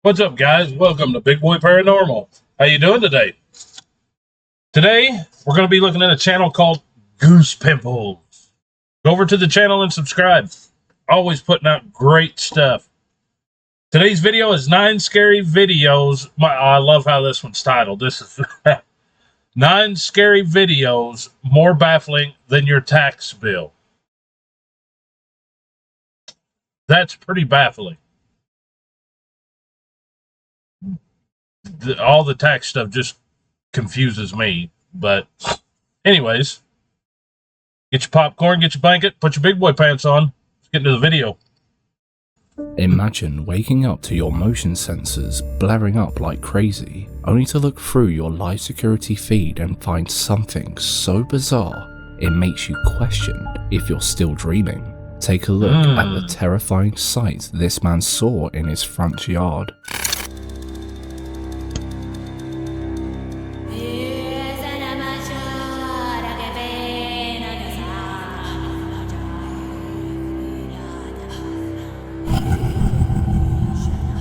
What's up, guys? Welcome to Big Boy Paranormal. How you doing today? Today, we're going to be looking at a channel called Goosepimples. Go over to the channel and subscribe. Always putting out great stuff. Today's video is 9 scary videos. I love how this one's titled. This is 9 scary videos more baffling than your tax bill. That's pretty baffling. All the tax stuff just confuses me. But anyways, get your popcorn, get your blanket, put your big boy pants on. Let's get into the video. Imagine waking up to your motion sensors blaring up like crazy, only to look through your live security feed and find something so bizarre it makes you question if you're still dreaming. Take a look at the terrifying sight this man saw in his front yard.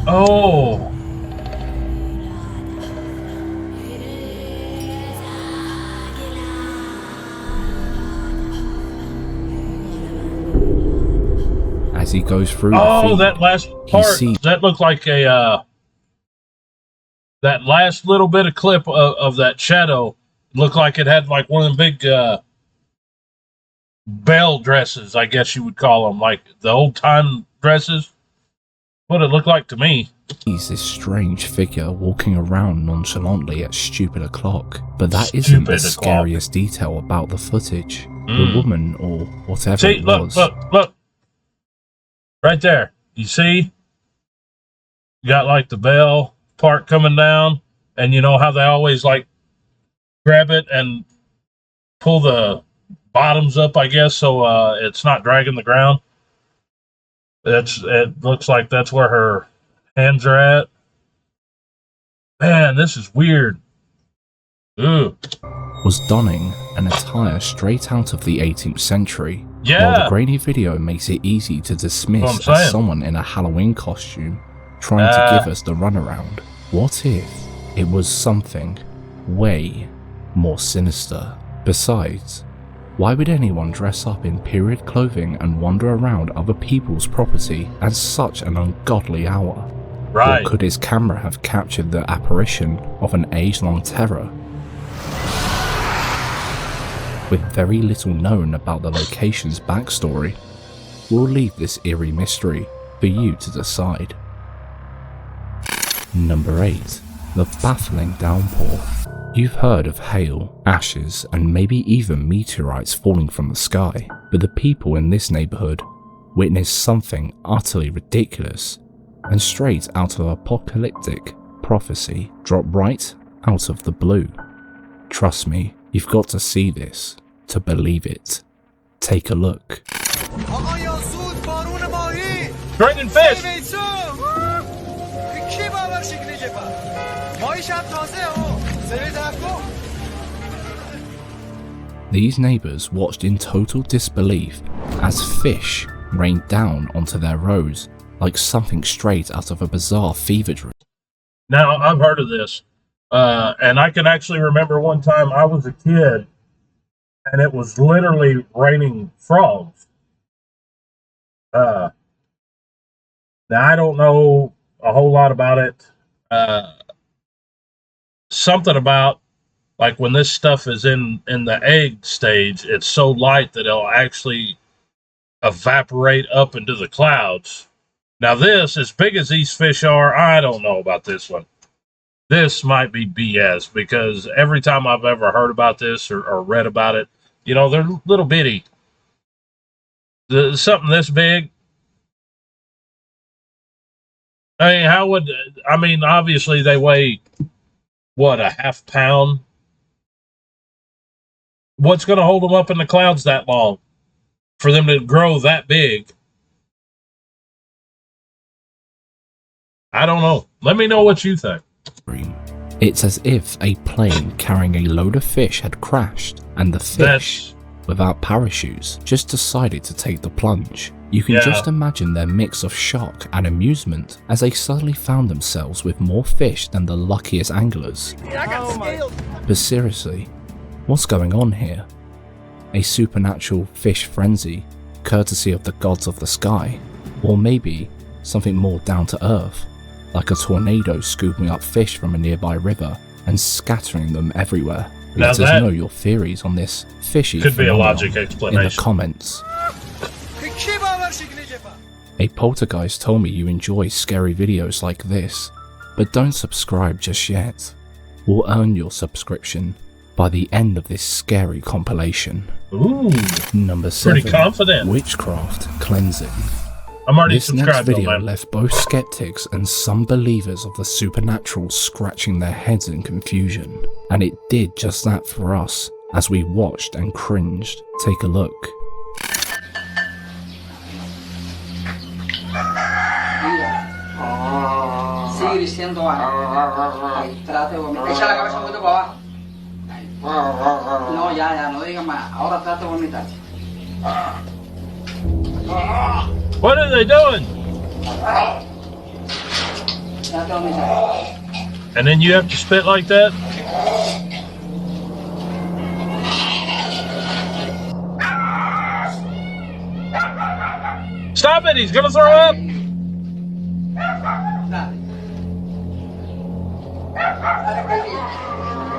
Oh! As he goes through Oh, the feed, that last part, that looked like a, that last little bit of clip of that shadow looked like it had like one of them big, bell dresses, I guess you would call them, like the old time dresses. What it looked like to me. He's this strange figure walking around nonchalantly at stupid o'clock, but that isn't the scariest detail about the footage. The woman, or whatever it was. Look. Right there. You see? You got like the bell part coming down, and you know how they always like grab it and pull the bottoms up, I guess, so it's not dragging the ground. It looks like that's where her hands are at. Man, this is weird. Ooh. Was donning an attire straight out of the 18th century. Yeah. While the grainy video makes it easy to dismiss as someone in a Halloween costume trying to give us the runaround. What if it was something way more sinister? Besides, why would anyone dress up in period clothing and wander around other people's property at such an ungodly hour? Right. Or could his camera have captured the apparition of an age-long terror? With very little known about the location's backstory, we'll leave this eerie mystery for you to decide. Number 8. The baffling downpour. You've heard of hail, ashes, and maybe even meteorites falling from the sky, but the people in this neighborhood witnessed something utterly ridiculous and straight out of apocalyptic prophecy drop right out of the blue. Trust me, you've got to see this to believe it. Take a look. Raining fish! These neighbors watched in total disbelief as fish rained down onto their roads like something straight out of a bizarre fever dream. Now, I've heard of this, and I can actually remember one time I was a kid, and it was literally raining frogs. Now, I don't know a whole lot about it. Something about, like, when this stuff is in the egg stage, it's so light that it'll actually evaporate up into the clouds. Now this, as big as these fish are, I don't know about this one. This might be BS, because every time I've ever heard about this or read about it, you know, they're little bitty. Something this big. I mean, obviously they weigh, what, a half pound? What's going to hold them up in the clouds that long? For them to grow that big? I don't know. Let me know what you think. It's as if a plane carrying a load of fish had crashed, and the fish, without parachutes, just decided to take the plunge. You can Yeah. just imagine their mix of shock and amusement as they suddenly found themselves with more fish than the luckiest anglers. But seriously, what's going on here? A supernatural fish frenzy, courtesy of the gods of the sky, or maybe something more down to earth, like a tornado scooping up fish from a nearby river and scattering them everywhere. Now Let us that know your theories on this fishy could be a phenomenon logic in the explanation. comments. A poltergeist told me you enjoy scary videos like this, but don't subscribe just yet. We'll earn your subscription by the end of this scary compilation. Ooh, Number 7. pretty confident. Witchcraft Cleansing. I'm already This next subscribed, though, video man. left both skeptics and some believers of the supernatural scratching their heads in confusion. And it did just that for us as we watched and cringed. Take a look. Sigue diciendo ahí, trate de vomitar. Echa la cabeza un poquito para abajo. No, ya, no diga más. Ahora trate de vomitar. What are they doing? Trate de vomitar. And then you have to spit like that? Stop it, he's gonna throw up! Dale. Dale, Carly.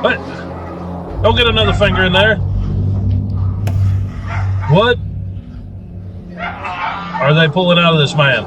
What? Don't get another finger in there. What are they pulling out of this man?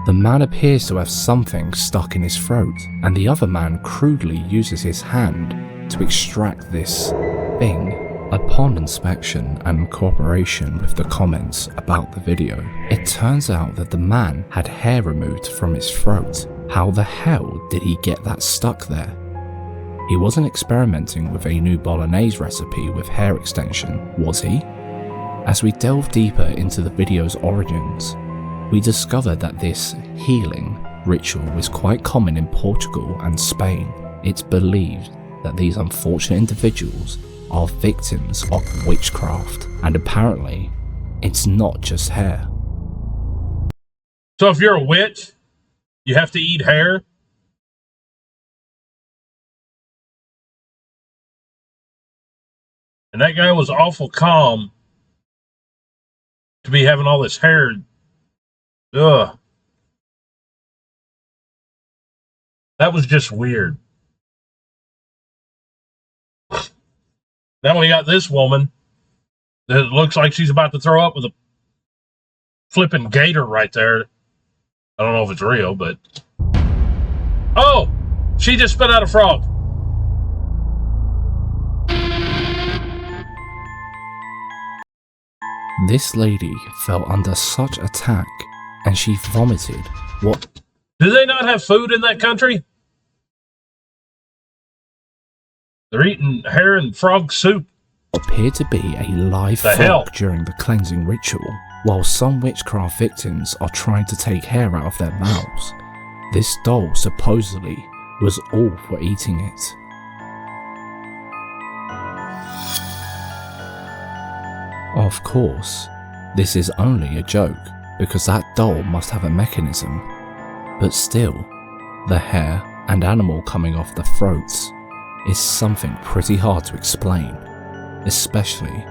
The man appears to have something stuck in his throat, and the other man crudely uses his hand to extract this thing. Upon inspection and cooperation with the comments about the video, it turns out that the man had hair removed from his throat. How the hell did he get that stuck there? He wasn't experimenting with a new bolognese recipe with hair extension, was he? As we delve deeper into the video's origins, we discovered that this healing ritual was quite common in Portugal and Spain. It's believed that these unfortunate individuals are victims of witchcraft, and apparently, it's not just hair. So if you're a witch, you have to eat hair? And that guy was awful calm to be having all this hair. Ugh. That was just weird. Now we got this woman that looks like she's about to throw up with a flipping gator right there. I don't know if it's real, but... Oh! She just spit out a frog. This lady fell under such attack, and she vomited what Do they not have food in that country? They're eating hair and frog soup. appeared to be a live The hell? frog during the cleansing ritual. While some witchcraft victims are trying to take hair out of their mouths, this doll supposedly was all for eating it. Of course, this is only a joke because that doll must have a mechanism, but still, the hair and animal coming off the throats is something pretty hard to explain, especially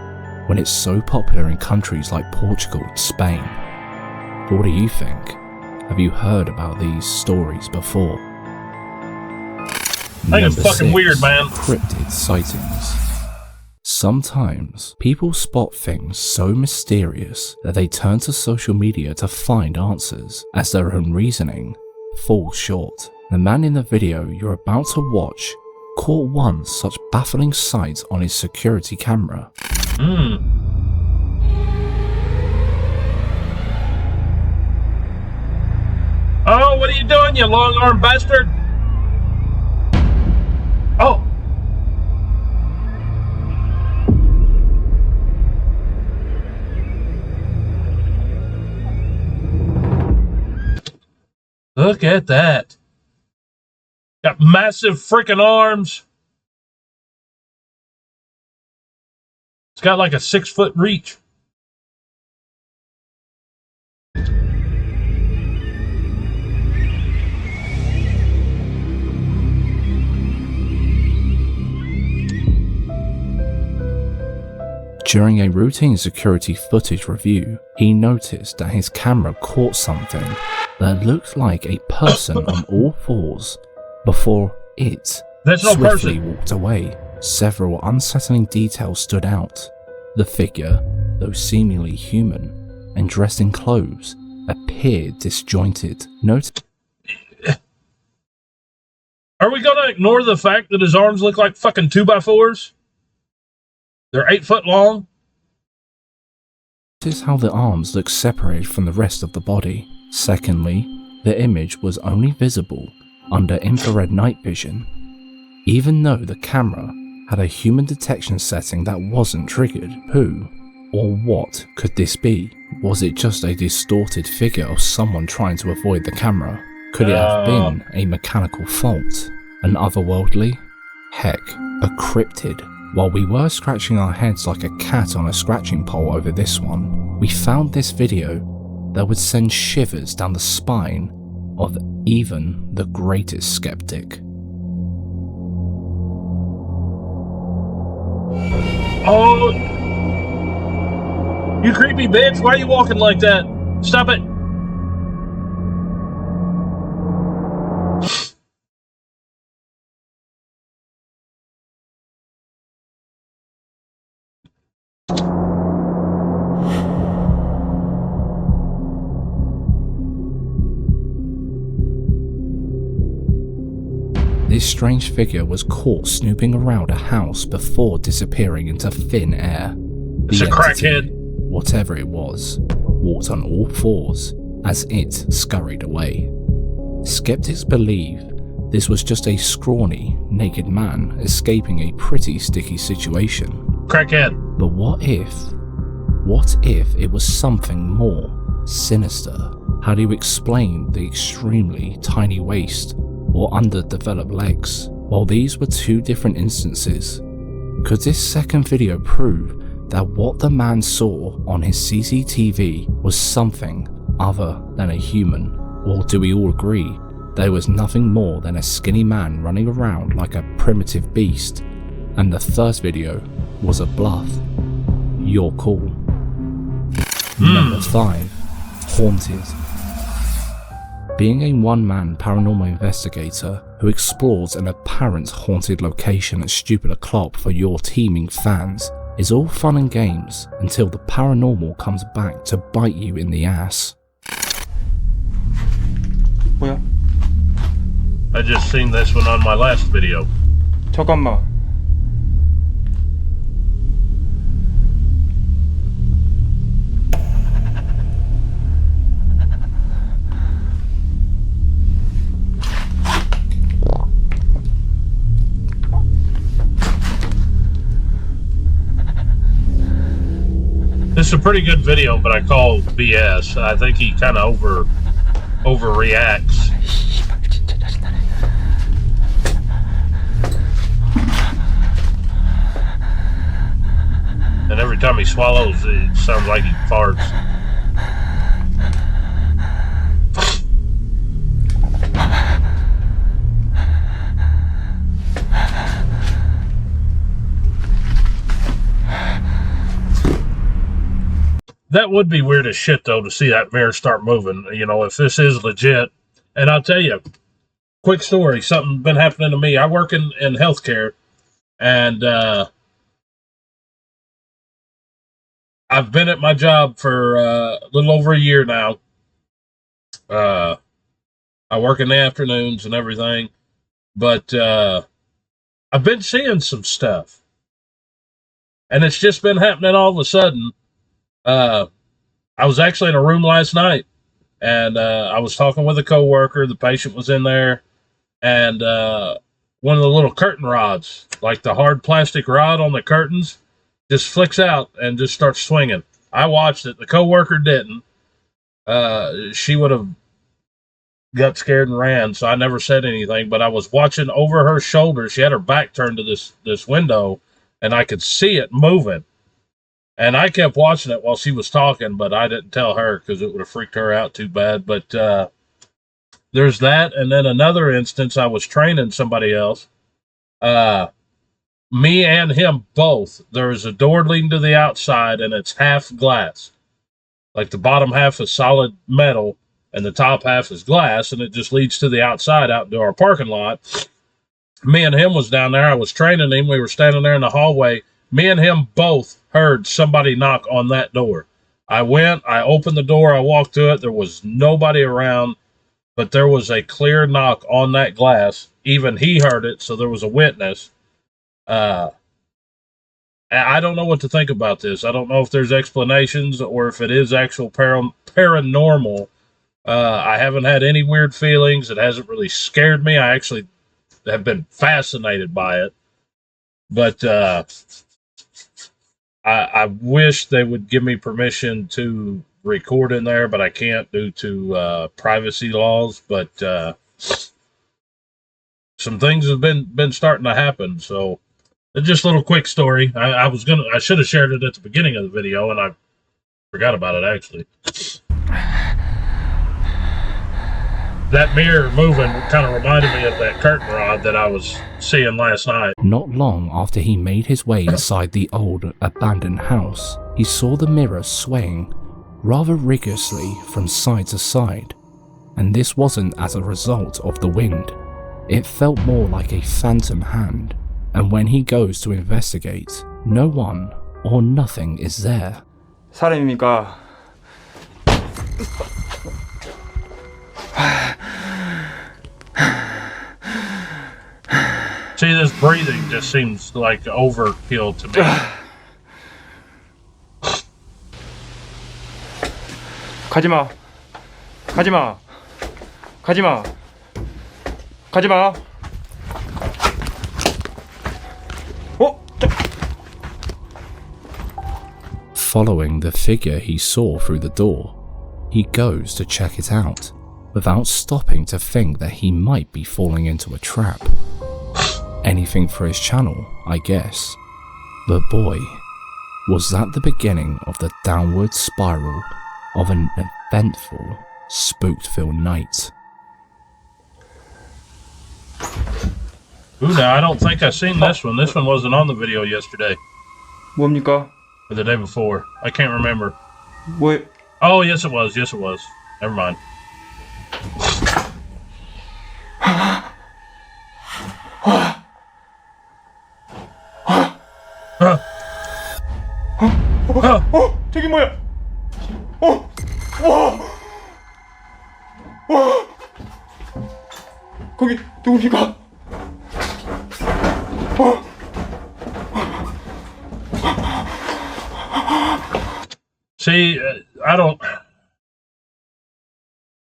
when it's so popular in countries like Portugal and Spain. What do you think? Have you heard about these stories before? I think it's fucking weird, man. Cryptid sightings. Sometimes people spot things so mysterious that they turn to social media to find answers, as their own reasoning falls short. The man in the video you're about to watch caught one such baffling sight on his security camera. Oh, what are you doing, you long-armed bastard? Oh. Look at that. Got massive freaking arms. It's got like a 6-foot reach. During a routine security footage review, he noticed that his camera caught something that looked like a person on all fours before it swiftly walked away. Several unsettling details stood out. The figure, though seemingly human and dressed in clothes, appeared disjointed. Are we gonna ignore the fact that his arms look like fucking 2x4s? They're 8 foot long. Notice how the arms look separated from the rest of the body. Secondly, the image was only visible under infrared night vision, even though the camera had a human detection setting that wasn't triggered. Who or what could this be? Was it just a distorted figure of someone trying to avoid the camera? Could it have been a mechanical fault? An otherworldly? Heck, a cryptid? While we were scratching our heads like a cat on a scratching pole over this one, we found this video that would send shivers down the spine of even the greatest skeptic. Oh, you creepy bitch, why are you walking like that? Stop it. This strange figure was caught snooping around a house before disappearing into thin air. It's a crackhead. Whatever it was, walked on all fours as it scurried away. Skeptics believe this was just a scrawny, naked man escaping a pretty sticky situation. Crackhead. But what if it was something more sinister? How do you explain the extremely tiny waist or underdeveloped legs? While these were two different instances, could this second video prove that what the man saw on his CCTV was something other than a human? Or do we all agree there was nothing more than a skinny man running around like a primitive beast, and the first video was a bluff? Your call. Number 5. Haunted. Being a one-man paranormal investigator who explores an apparent haunted location at stupid o'clock for your teeming fans is all fun and games until the paranormal comes back to bite you in the ass. 뭐야? I just seen this one on my last video. 잠깐만. This is a pretty good video, but I call BS. I think he kind of overreacts. And every time he swallows, it sounds like he farts. That would be weird as shit, though, to see that mirror start moving, you know, if this is legit. And I'll tell you, quick story, something been happening to me. I work in healthcare, and I've been at my job for a little over a year now. I work in the afternoons and everything. But I've been seeing some stuff. And it's just been happening all of a sudden. I was actually in a room last night, and I was talking with a coworker. The patient was in there, and one of the little curtain rods, like the hard plastic rod on the curtains, just flicks out and just starts swinging. I watched it. The coworker didn't. She would have got scared and ran, so I never said anything. But I was watching over her shoulder. She had her back turned to this window, and I could see it moving. And I kept watching it while she was talking, but I didn't tell her because it would have freaked her out too bad. But there's that. And then another instance, I was training somebody else. Me and him both. There is a door leading to the outside, and it's half glass. Like the bottom half is solid metal, and the top half is glass, and it just leads to the outside out into our parking lot. Me and him was down there. I was training him. We were standing there in the hallway. Me and him both heard somebody knock on that door. I went, I opened the door, I walked to it. There was nobody around, but there was a clear knock on that glass. Even he heard it, so there was a witness. I don't know what to think about this. I don't know if there's explanations or if it is actual paranormal. I haven't had any weird feelings. It hasn't really scared me. I actually have been fascinated by it. But I wish they would give me permission to record in there, but I can't due to privacy laws. But some things have been starting to happen. So just a little quick story. I should have shared it at the beginning of the video, and I forgot about it actually. That mirror moving kind of reminded me of that curtain rod that I was seeing last night. Not long after he made his way inside the old abandoned house, he saw the mirror swaying rather rigorously from side to side. And this wasn't as a result of the wind. It felt more like a phantom hand. And when he goes to investigate, no one or nothing is there. 사람입니까? See, this breathing just seems like overkill to me. 가지마. 가지마. 가지마. 가지마. Following the figure he saw through the door, he goes to check it out, without stopping to think that he might be falling into a trap. Anything for his channel, I guess. But boy, was that the beginning of the downward spiral of an eventful, spooked-filled night. Ooh, now I don't think I seen this one. This one wasn't on the video yesterday. 뭡니까? Or the day before. I can't remember. 뭐? Oh, yes it was. Yes it was. Never mind. 저기 뭐야? 와! 거기 누굽니까? See, I don't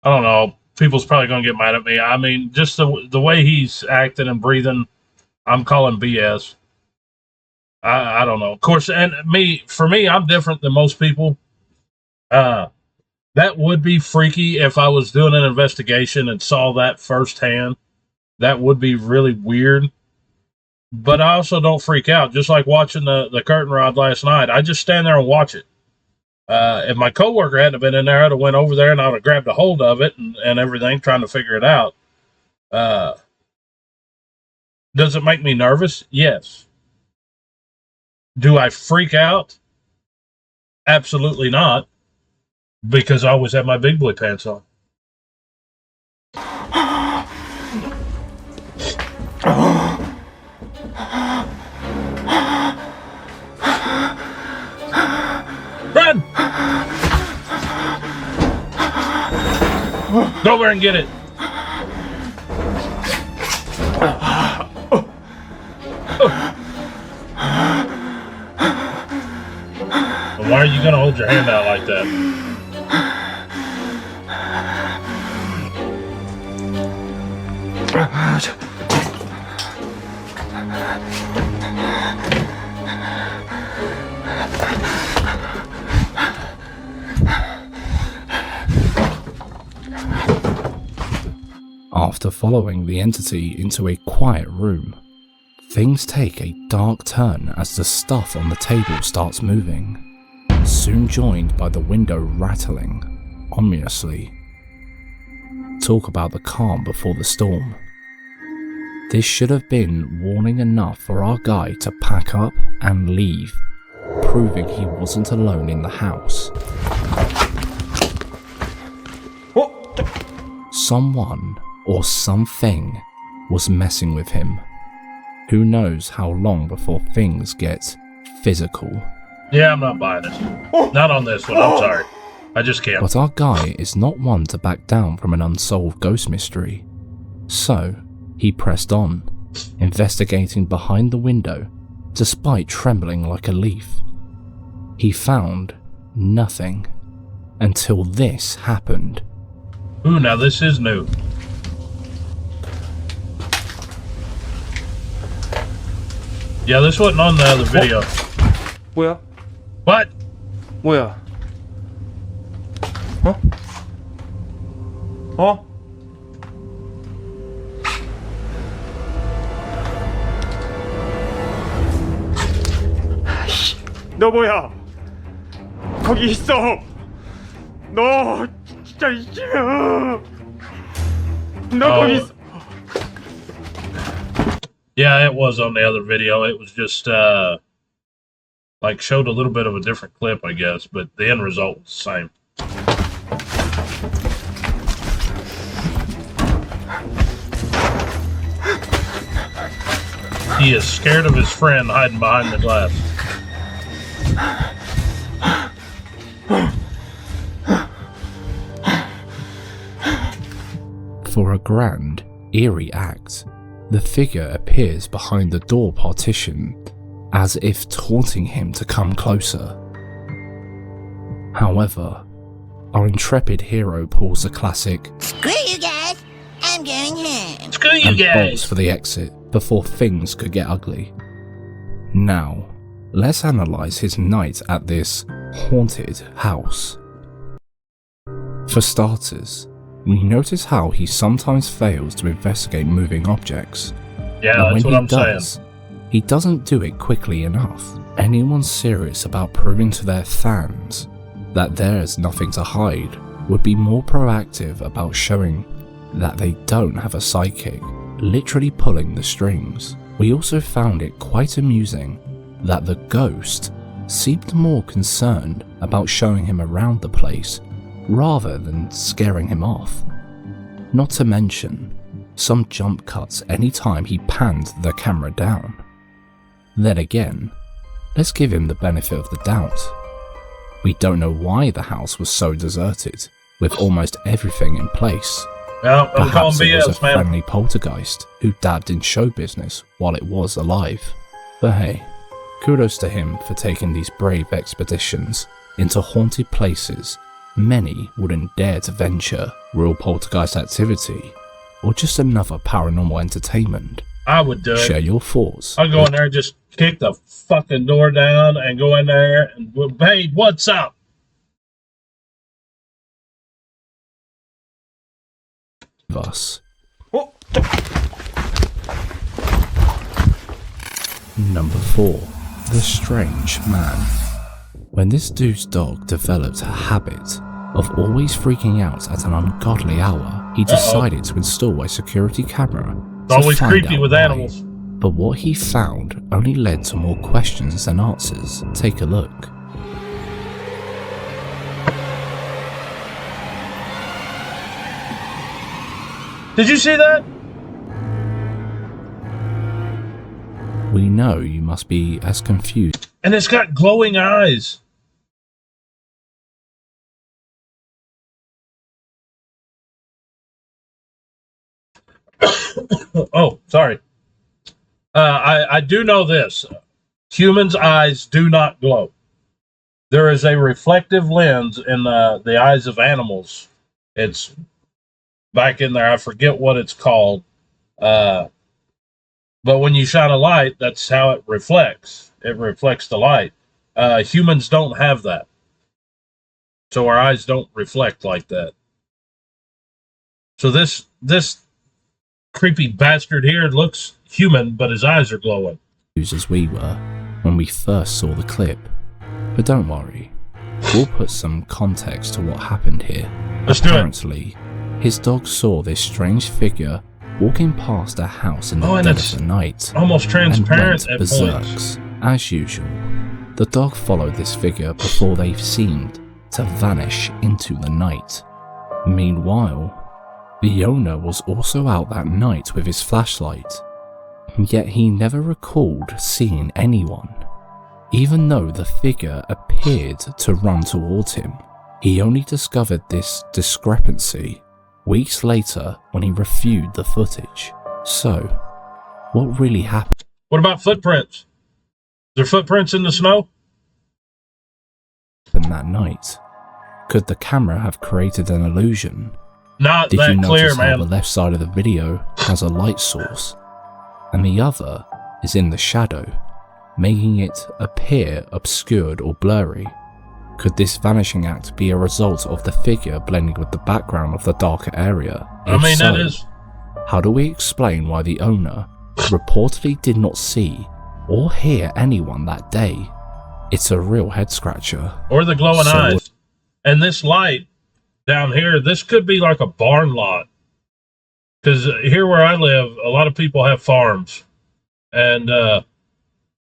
know. People's probably gonna get mad at me. I mean, just the way he's acting and breathing, I'm calling BS. I don't know. Of course, and for me, I'm different than most people. That would be freaky if I was doing an investigation and saw that firsthand. That would be really weird. But I also don't freak out. Just like watching the curtain rod last night, I just stand there and watch it. If my coworker hadn't been in there, I'd have went over there and I'd have grabbed a hold of it and everything, trying to figure it out. Does it make me nervous? Yes. Do I freak out? Absolutely not, because I always have my big boy pants on. Run! Go over and get it. Well, why are you gonna hold your hand out like that? After following the entity into a quiet room, things take a dark turn as the stuff on the table starts moving, soon joined by the window rattling ominously. Talk about the calm before the storm. This should have been warning enough for our guy to pack up and leave, proving he wasn't alone in the house. Someone or something was messing with him. Who knows how long before things get physical. Yeah, I'm not buying it. Not on this one, I'm sorry. I just can't. But our guy is not one to back down from an unsolved ghost mystery. So, he pressed on, investigating behind the window, despite trembling like a leaf. He found nothing, until this happened. Ooh, now this is new. Yeah, this wasn't on the other video. 뭐야? What? 뭐야? 어? 어? 너 뭐야? 거기 있어. 너 진짜 이씨야. 너 거기 있어. Yeah, it was on the other video. It was just, like, showed a little bit of a different clip, I guess, but the end result was the same. He is scared of his friend hiding behind the glass. For a grand, eerie act, the figure appears behind the door partition, as if taunting him to come closer. However, our intrepid hero pulls the classic Screw you guys, I'm going home. Screw you and bolts guys! for the exit before things could get ugly. Now, let's analyze his night at this haunted house. For starters, we notice how he sometimes fails to investigate moving objects. Yeah, And that's when what I'm does, saying. he doesn't do it quickly enough. Anyone serious about proving to their fans that there is nothing to hide would be more proactive about showing that they don't have a psychic literally pulling the strings. We also found it quite amusing that the ghost seemed more concerned about showing him around the place rather than scaring him off. Not to mention some jump cuts anytime he panned the camera down. Then again, let's give him the benefit of the doubt. We don't know why the house was so deserted, with almost everything in place. No, I'm calling Perhaps it was BS, a man. friendly poltergeist who dabbed in show business while it was alive. But hey, kudos to him for taking these brave expeditions into haunted places many wouldn't dare to venture. Real poltergeist activity, or just another paranormal entertainment? I would do it. Share your thoughts. I'll go in there and just kick the fucking door down and go in there and, hey, what's up? With us. 어? Number 4. The Strange Man. When this dude's dog developed a habit of always freaking out at an ungodly hour, he decided to install a security camera. It's always creepy with why. animals. But what he found only led to more questions than answers. Take a look. Did you see that? We know you must be as confused And it's got glowing eyes. Oh, sorry. I do know this. Humans' eyes do not glow. there is a reflective lens in the eyes of animals. It's back in there. I forget what it's called. But when you shine a light, that's how it reflects. It reflects the light. Humans don't have that. So our eyes don't reflect like that. So this creepy bastard here looks human, but his eyes are glowing. As we were when we first saw the clip. But don't worry, we'll put some context to what happened here. Let's do it. Apparently, his dog saw this strange figure walking past a house in the dead of the night. Almost transparent and went at berserk. points. As usual, the dog followed this figure before they seemed to vanish into the night. Meanwhile, the owner was also out that night with his flashlight, yet he never recalled seeing anyone. Even though the figure appeared to run towards him, he only discovered this discrepancy weeks later when he reviewed the footage. So, what really happened? What about footprints? Is there footprints in the snow? That night? Could the camera have created an illusion? Not Did that you clear, notice how man. the left side of the video has a light source, and the other is in the shadow, making it appear obscured or blurry? Could this vanishing act be a result of the figure blending with the background of the darker area? I If mean, so, that is... how do we explain why the owner reportedly did not see or hear anyone that day? It's a real head scratcher. Or the glowing So- eyes. And this light down here, this could be like a barn lot. Because here where I live, a lot of people have farms. And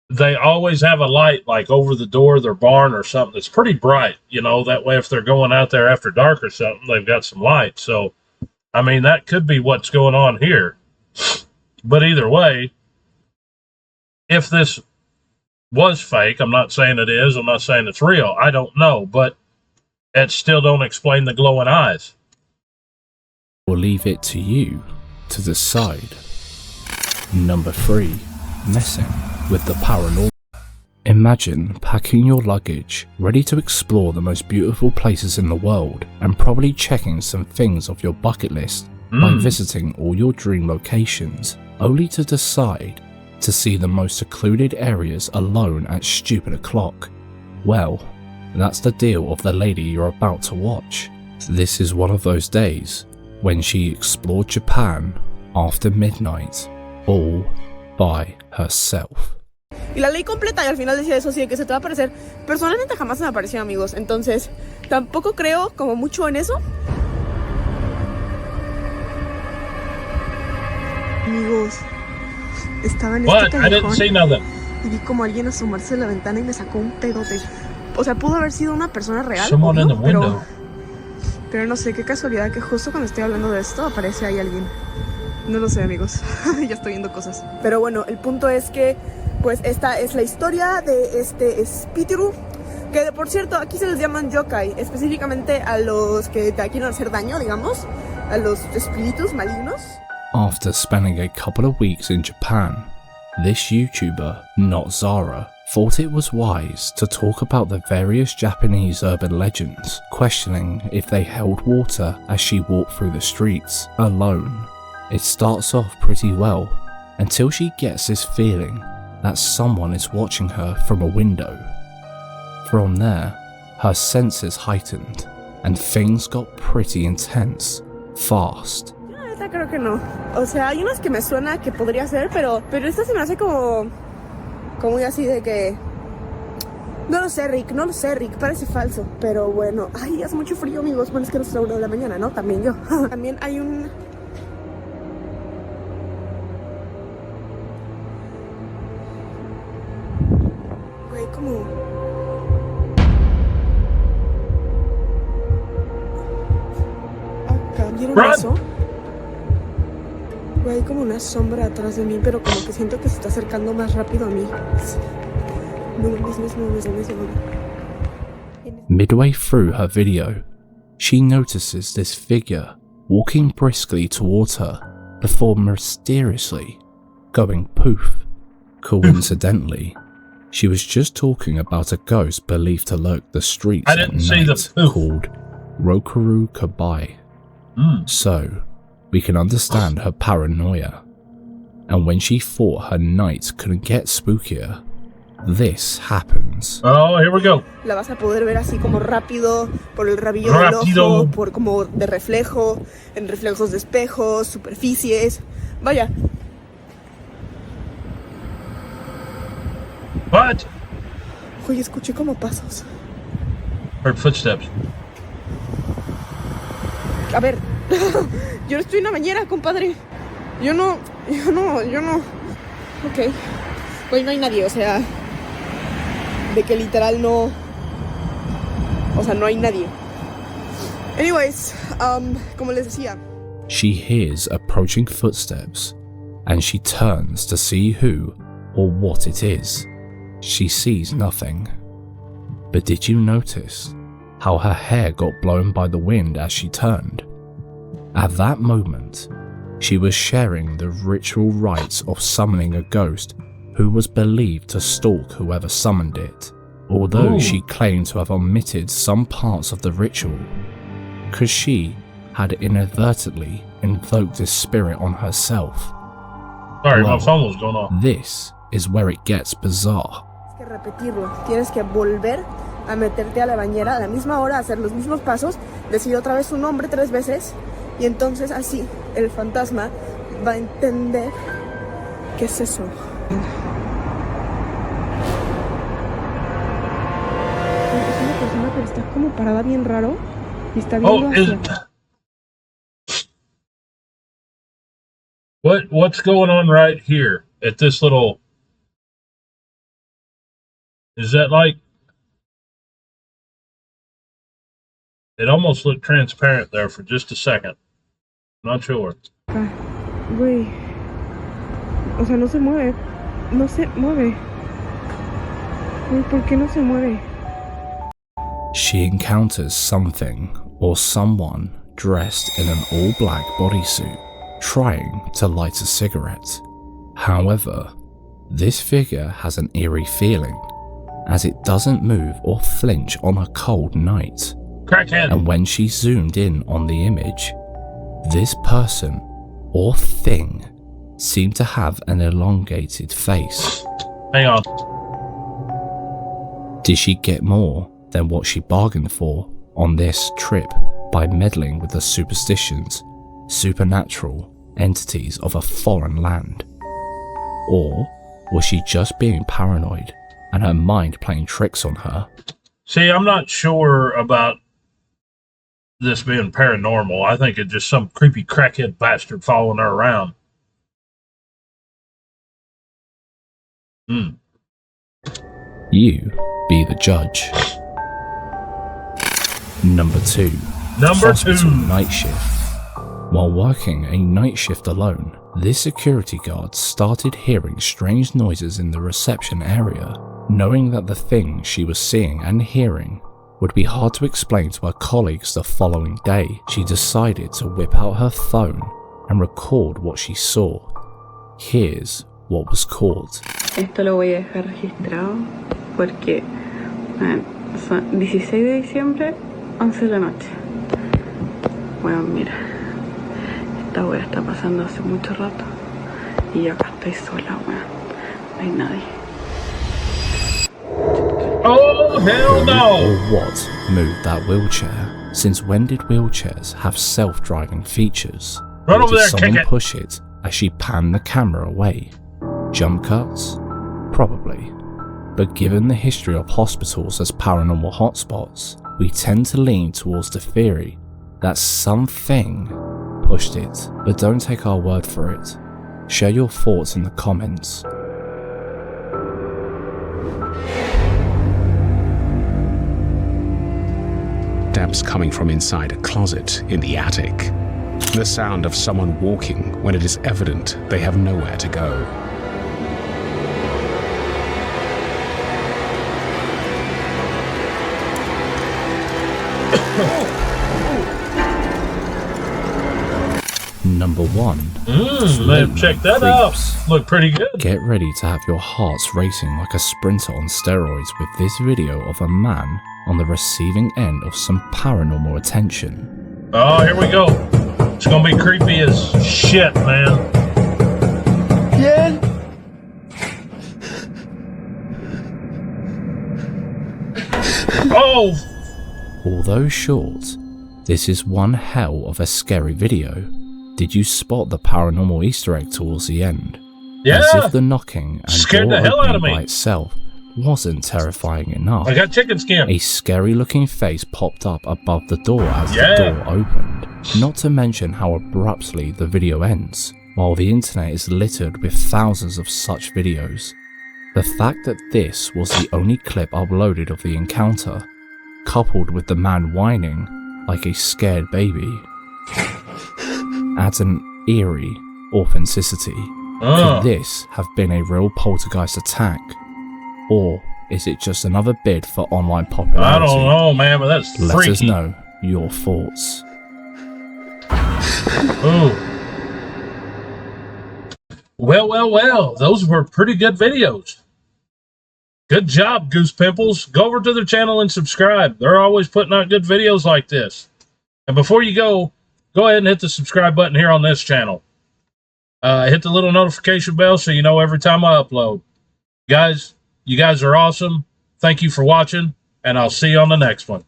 they always have a light like over the door of their barn or something that's pretty bright. You know, that way if they're going out there after dark or something, they've got some light. So, I mean, that could be what's going on here. But either way, if this was fake, I'm not saying it is, I'm not saying it's real, I don't know, but it still don't explain the glowing eyes. We'll leave it to you to decide. Number 3. Messing with the paranormal. Imagine packing your luggage, ready to explore the most beautiful places in the world, and probably checking some things off your bucket list by visiting all your dream locations, only to decide to see the most secluded areas alone at stupid o'clock. Well, that's the deal of the lady you're about to watch. This is one of those days when she explored Japan after midnight, all by herself. Y la leí completa y al final decía eso, así de que se te va a aparecer. Personalmente jamás se me apareció, amigos. Entonces, tampoco creo como mucho en eso. Amigos, estaba en What? este I didn't callejón see nothing. y vi como alguien asomarse de la ventana y me sacó un pedote. O sea, pudo haber sido una persona real, Someone in the obvio, window. pero no sé, qué casualidad que justo cuando estoy hablando de esto aparece ahí alguien. No lo sé, amigos. Ya estoy viendo cosas. Pero bueno, el punto es que pues esta es la historia de este espíritu, que por cierto aquí se les llaman yokai, específicamente a los que te quieren hacer daño, digamos, a los espíritus malignos. After spending a couple of weeks in Japan, this YouTuber, not Zara, thought it was wise to talk about the various Japanese urban legends, questioning if they held water as she walked through the streets, alone. It starts off pretty well, until she gets this feeling that someone is watching her from a window. From there, her senses heightened, and things got pretty intense, fast. Esta creo que no. O sea, hay unas que me suena que podría ser, pero esta se me hace como muy así de que... No lo sé, Rick, parece falso. Pero bueno, ay, hace mucho frío, amigos. Bueno, es que no es la 1 de la mañana, ¿no? También yo. También hay un... Güey, como... Acá, ¿vieron Run. eso? Güey, hay como una sombra atrás de mí, pero como que siento que se está acercando más rápido a mí. No me. Midway through her video, she notices this figure walking briskly towards her before mysteriously going poof. Coincidentally, She was just talking about a ghost believed to lurk the streets I didn't at see night the poof. called Rokaru Kabai. So, we can understand her paranoia. And when she thought her nights couldn't get spookier, this happens. Oh, here we go. La vas a poder ver así como rápido, por el rabillo del ojo, por como de reflejo, en reflejos de espejos, superficies. Vaya. What? Oye, escuché como pasos. Heard footsteps. A ver, yo no estoy en una bañera, compadre. Yo no. Ok. Pues no hay nadie, o sea, de que literal no. O sea, no hay nadie. Anyways, como les decía. She hears approaching footsteps, and she turns to see who or what it is. She sees nothing. But did you notice how her hair got blown by the wind as she turned? At that moment, she was sharing the ritual rites of summoning a ghost who was believed to stalk whoever summoned it, although she claimed to have omitted some parts of the ritual, because she had inadvertently invoked this spirit on herself. Sorry, my phone was going off. This is where it gets bizarre. Tienes que repetirlo, tienes que volver a meterte a la bañera a la misma hora, hacer los mismos pasos, decir otra vez su nombre 3 veces y entonces así el fantasma va a entender qué es eso. Es una persona que está como parada bien raro y está viendo hacia... What's going on right here at this little... Is that like... It almost looked transparent there for just a second. Not sure. Güey. O sea, no se mueve. No se mueve. Güey, ¿por qué no se mueve? She encounters something or someone dressed in an all-black bodysuit, trying to light a cigarette. However, this figure has an eerie feeling, as it doesn't move or flinch on a cold night. Crackhead. And when she zoomed in on the image, this person or thing seemed to have an elongated face. Hang on. Did she get more than what she bargained for on this trip by meddling with the superstitions, supernatural entities of a foreign land? Or was she just being paranoid and her mind playing tricks on her? See, I'm not sure about this being paranormal. I think it's just some creepy crackhead bastard following her around. You be the judge. Number 2. Hospital night shift. While working a night shift alone, this security guard started hearing strange noises in the reception area. Knowing that the things she was seeing and hearing would be hard to explain to her colleagues the following day, she decided to whip out her phone and record what she saw. Here's what was caught. Esto lo voy a dejar registrado porque son 16 de diciembre, 11 de la noche. Bueno, mira, esta wea está pasando hace mucho rato y yo acá estoy sola, weón. No hay nadie. Oh, hell no! Or what moved that wheelchair? Since when did wheelchairs have self-driving features? Run Or over did there, someone kick it. push it as she panned the camera away? Jump cuts? Probably. But given the history of hospitals as paranormal hotspots, we tend to lean towards the theory that something pushed it. But don't take our word for it. Share your thoughts in the comments. Steps coming from inside a closet in the attic. The sound of someone walking when it is evident they have nowhere to go. Number 1. Let's check that out. Look pretty good. Get ready to have your hearts racing like a sprinter on steroids with this video of a man on the receiving end of some paranormal attention. Oh, here we go. It's gonna be creepy as shit, man. Oh! Although short, this is one hell of a scary video. Did you spot the paranormal Easter egg towards the end? Yeah! As if the knocking and Scared door the hell out of opening me. by itself wasn't terrifying enough. I got chicken skin. A scary looking face popped up above the door as Yeah. the door opened. Not to mention how abruptly the video ends, while the internet is littered with thousands of such videos. The fact that this was the only clip uploaded of the encounter, coupled with the man whining like a scared baby, adds an eerie authenticity. Could this have been a real poltergeist attack? Or is it just another bid for online popularity? I don't know, man, but that's Let freaky. us know your thoughts. Ooh. Well. Those were pretty good videos. Good job, Goosepimples. Go over to their channel and subscribe. They're always putting out good videos like this. And before you go ahead and hit the subscribe button here on this channel. Hit the little notification bell so you know every time I upload. Guys, you guys are awesome. Thank you for watching, and I'll see you on the next one.